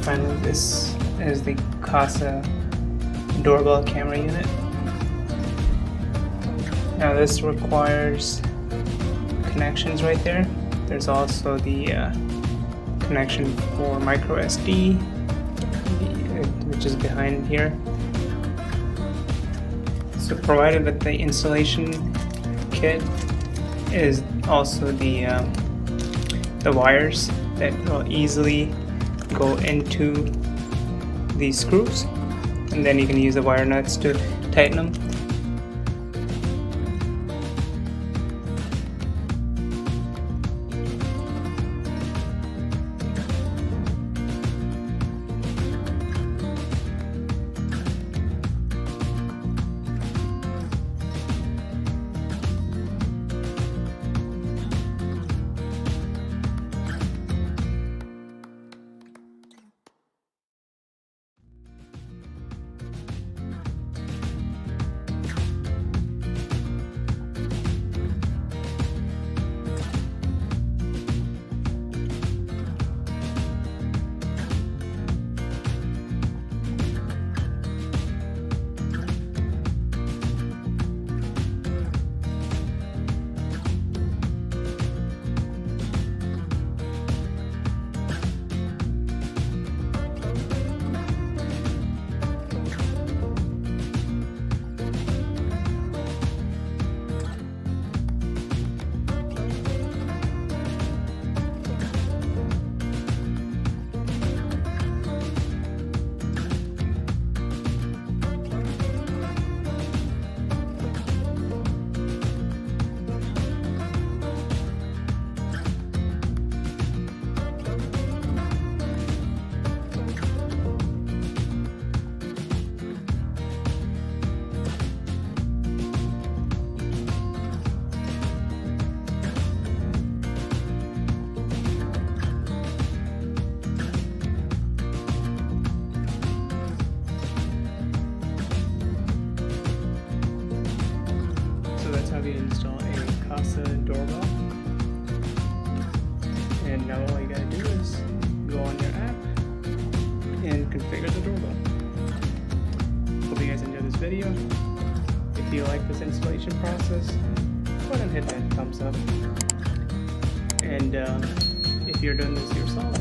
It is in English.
finally, this is the Kasa doorbell camera unit. Now this requires connections right there. There's also the connection for micro SD, which is behind here. So provided with the installation kit is also the wires that will easily go into these screws, and then you can use the wire nuts to tighten them. So that's how you install a Kasa doorbell. And now all you gotta do is go on your app and configure the doorbell. Hope you guys enjoyed this video. If you like this installation process, go ahead and hit that thumbs up. And if you're doing this yourself,